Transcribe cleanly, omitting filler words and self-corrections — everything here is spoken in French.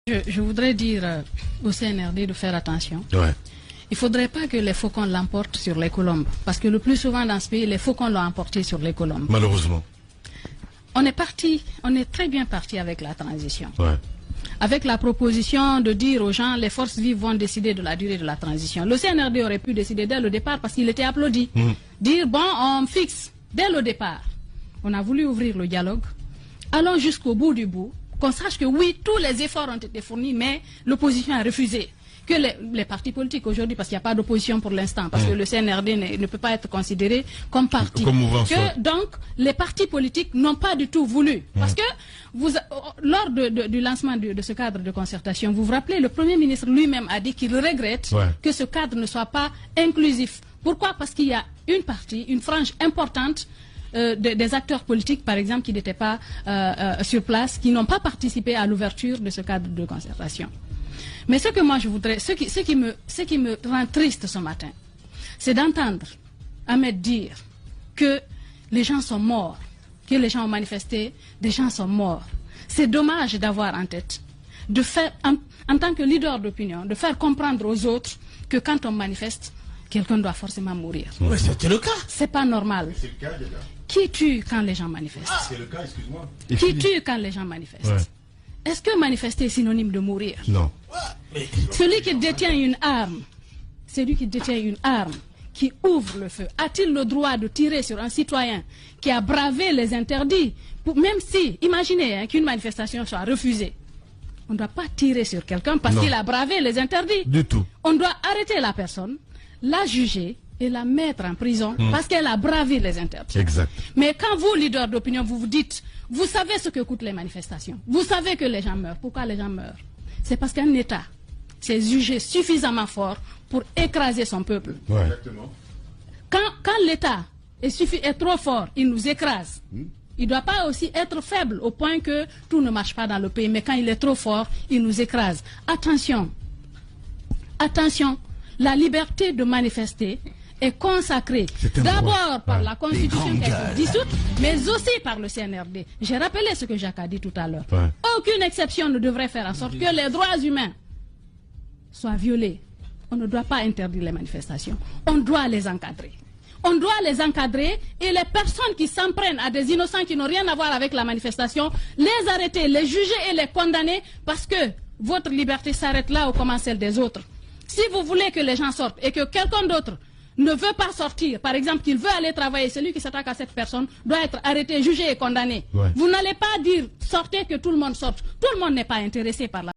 Je voudrais dire au CNRD de faire attention. Ouais. Il ne faudrait pas que les faucons l'emportent sur les colombes. Parce que le plus souvent dans ce pays, les faucons l'ont emporté sur les colombes. Malheureusement. On est très bien parti avec la transition. Ouais. Avec la proposition de dire aux gens, les forces vives vont décider de la durée de la transition. Le CNRD aurait pu décider dès le départ parce qu'il était applaudi. Dire, bon, on fixe dès le départ. On a voulu ouvrir le dialogue. Allons jusqu'au bout du bout. Qu'on sache que oui, tous les efforts ont été fournis, mais l'opposition a refusé. Que les partis politiques aujourd'hui, parce qu'il n'y a pas d'opposition pour l'instant, parce que le CNRD ne peut pas être considéré comme parti. Donc, les partis politiques n'ont pas du tout voulu. Parce que lors du lancement de ce cadre de concertation, vous vous rappelez, le Premier ministre lui-même a dit qu'il regrette que ce cadre ne soit pas inclusif. Pourquoi? Parce qu'il y a une frange importante des acteurs politiques, par exemple, qui n'étaient pas sur place, qui n'ont pas participé à l'ouverture de ce cadre de concertation. Mais ce que moi je voudrais, ce qui me rend triste ce matin, c'est d'entendre Ahmed dire que les gens sont morts, que les gens ont manifesté, des gens sont morts. C'est dommage d'avoir en tête, de faire, en tant que leader d'opinion, de faire comprendre aux autres que quand on manifeste, quelqu'un doit forcément mourir. Mais c'était le cas. C'est pas normal. C'est le cas, déjà. Qui tue quand les gens manifestent? C'est le cas, excuse-moi. Qui tue quand les gens manifestent? Est-ce que manifester est synonyme de mourir? Non. Celui qui détient une arme, qui ouvre le feu, a-t-il le droit de tirer sur un citoyen qui a bravé les interdits? Même si, imaginez qu'une manifestation soit refusée. On ne doit pas tirer sur quelqu'un parce qu'il a bravé les interdits. Du tout. On doit arrêter la personne, la juger et la mettre en prison parce qu'elle a bravé les interdits. Exact. Mais quand vous, leader d'opinion, vous vous dites, vous savez ce que coûtent les manifestations, vous savez que les gens meurent. Pourquoi les gens meurent? C'est parce qu'un État s'est jugé suffisamment fort pour écraser son peuple. Ouais. Exactement. Quand l'État est trop fort, il nous écrase. Il ne doit pas aussi être faible au point que tout ne marche pas dans le pays. Mais quand il est trop fort, il nous écrase. Attention. Attention. La liberté de manifester est consacrée d'abord par la Constitution qui a été dissoute, mais aussi par le CNRD. J'ai rappelé ce que Jacques a dit tout à l'heure. Ouais. Aucune exception ne devrait faire en sorte que les droits humains soient violés. On ne doit pas interdire les manifestations. On doit les encadrer. On doit les encadrer et les personnes qui s'en prennent à des innocents qui n'ont rien à voir avec la manifestation, les arrêter, les juger et les condamner parce que votre liberté s'arrête là où commence celle des autres. Si vous voulez que les gens sortent et que quelqu'un d'autre ne veut pas sortir, par exemple qu'il veut aller travailler, celui qui s'attaque à cette personne doit être arrêté, jugé et condamné. Ouais. Vous n'allez pas dire sortez que tout le monde sorte. Tout le monde n'est pas intéressé par la